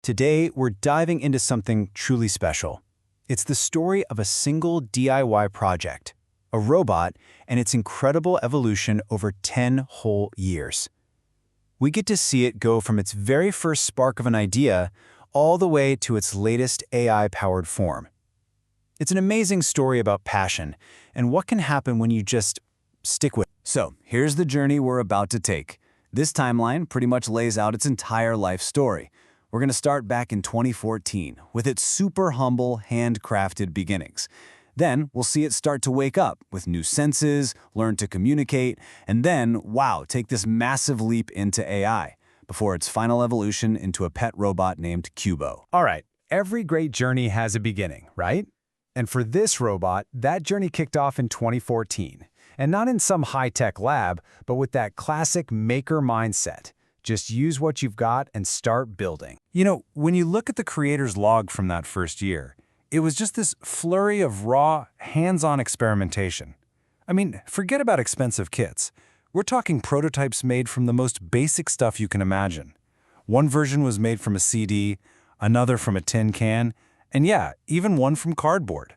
Today, we're diving into something truly special. It's the story of a single DIY project, a robot, and its incredible evolution over 10 whole years. We get to see it go from its very first spark of an idea all the way to its latest AI-powered form. It's an amazing story about passion and what can happen when you just stick with it. So, here's the journey we're about to take. This timeline pretty much lays out its entire life story. We're going to start back in 2014 with its super humble, handcrafted beginnings. Then we'll see it start to wake up with new senses, learn to communicate, and then, wow, take this massive leap into AI before its final evolution into a pet robot named Cubo. All right, every great journey has a beginning, right? And for this robot, that journey kicked off in 2014. And not in some high-tech lab, but with that classic maker mindset. Just use what you've got and start building. You know, when you look at the creator's log from that first year, it was just this flurry of raw, hands-on experimentation. I mean, forget about expensive kits. We're talking prototypes made from the most basic stuff you can imagine. One version was made from a CD, another from a tin can, and yeah, even one from cardboard.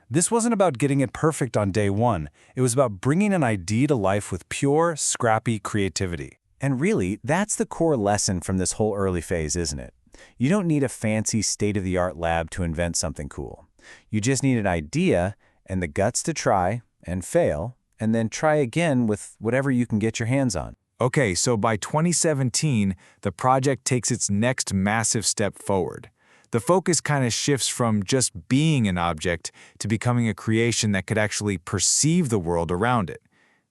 This wasn't about getting it perfect on day one. It was about bringing an idea to life with pure, scrappy creativity. And really, that's the core lesson from this whole early phase, isn't it? You don't need a fancy state-of-the-art lab to invent something cool. You just need an idea and the guts to try and fail, and then try again with whatever you can get your hands on. Okay, so by 2017, the project takes its next massive step forward. The focus kind of shifts from just being an object to becoming a creation that could actually perceive the world around it.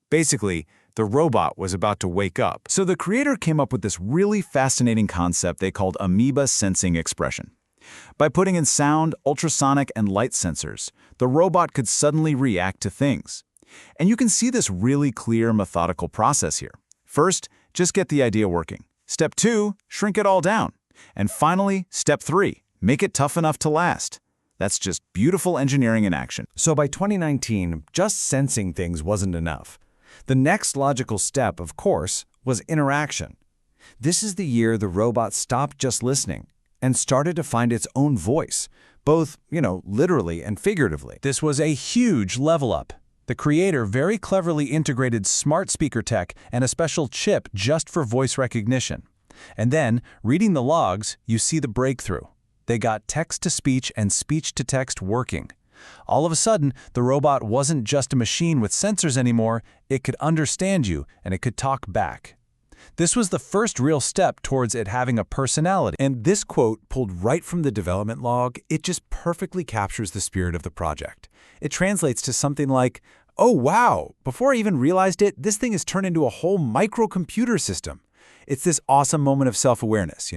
Basically, the robot was about to wake up. So the creator came up with this really fascinating concept they called amoeba sensing expression. By putting in sound, ultrasonic, and light sensors, the robot could suddenly react to things. And you can see this really clear, methodical process here. First, just get the idea working. Step 2, shrink it all down. And finally, step 3, make it tough enough to last. That's just beautiful engineering in action. So by 2019, just sensing things wasn't enough. The next logical step, of course, was interaction. This is the year the robot stopped just listening and started to find its own voice, both, literally and figuratively. This was a huge level up. The creator very cleverly integrated smart speaker tech and a special chip just for voice recognition. And then, reading the logs, you see the breakthrough. They got text-to-speech and speech-to-text working. All of a sudden, the robot wasn't just a machine with sensors anymore, it could understand you and it could talk back. This was the first real step towards it having a personality. And this quote, pulled right from the development log, it just perfectly captures the spirit of the project. It translates to something like, "Oh wow, before I even realized it, this thing has turned into a whole microcomputer system." It's this awesome moment of self-awareness,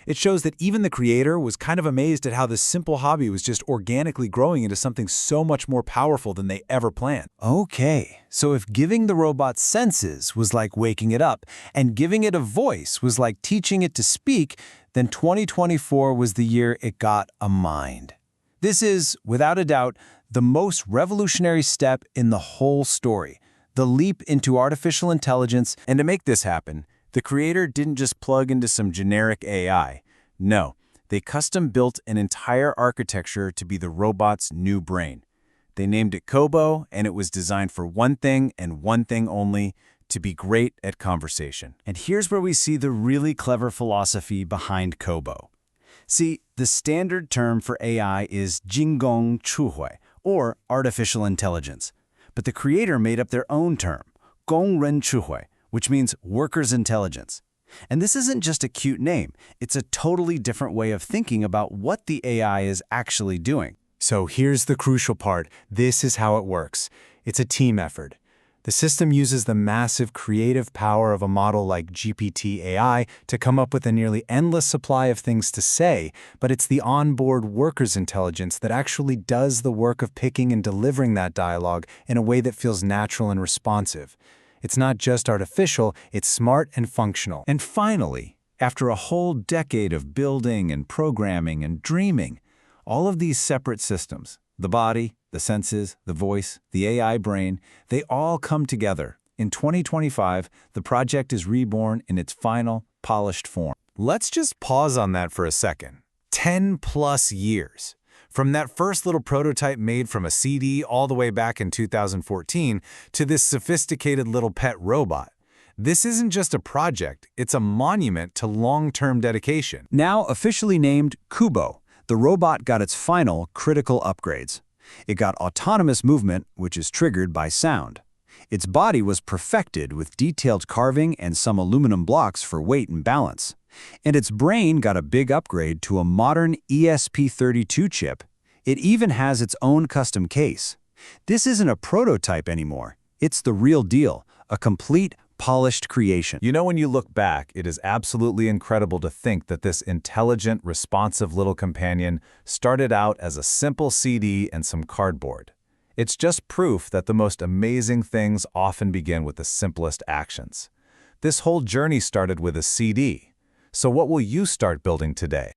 It shows that even the creator was kind of amazed at how this simple hobby was just organically growing into something so much more powerful than they ever planned. Okay, so if giving the robot senses was like waking it up, and giving it a voice was like teaching it to speak, then 2024 was the year it got a mind. This is, without a doubt, the most revolutionary step in the whole story, the leap into artificial intelligence. And to make this happen, the creator didn't just plug into some generic AI. No, they custom-built an entire architecture to be the robot's new brain. They named it Kobo, and it was designed for one thing and one thing only, to be great at conversation. And here's where we see the really clever philosophy behind Kobo. See, the standard term for AI is Jingong Chuhui, or artificial intelligence. But the creator made up their own term, Gongren Chuhui, which means workers' intelligence. And this isn't just a cute name, it's a totally different way of thinking about what the AI is actually doing. So here's the crucial part. This is how it works. It's a team effort. The system uses the massive creative power of a model like GPT-AI to come up with a nearly endless supply of things to say, but it's the onboard worker's intelligence that actually does the work of picking and delivering that dialogue in a way that feels natural and responsive. It's not just artificial, it's smart and functional. And finally, after a whole decade of building and programming and dreaming, all of these separate systems, the body, the senses, the voice, the AI brain, they all come together. In 2025, the project is reborn in its final, polished form. Let's just pause on that for a second. 10+ years. From that first little prototype made from a CD all the way back in 2014 to this sophisticated little pet robot. This isn't just a project, it's a monument to long-term dedication. Now officially named Kubo, the robot got its final critical upgrades. It got autonomous movement, which is triggered by sound. Its body was perfected with detailed carving and some aluminum blocks for weight and balance. And its brain got a big upgrade to a modern ESP32 chip. It even has its own custom case. This isn't a prototype anymore. It's the real deal, a complete, polished creation. You know, when you look back, it is absolutely incredible to think that this intelligent, responsive little companion started out as a simple CD and some cardboard. It's just proof that the most amazing things often begin with the simplest actions. This whole journey started with a CD. So what will you start building today?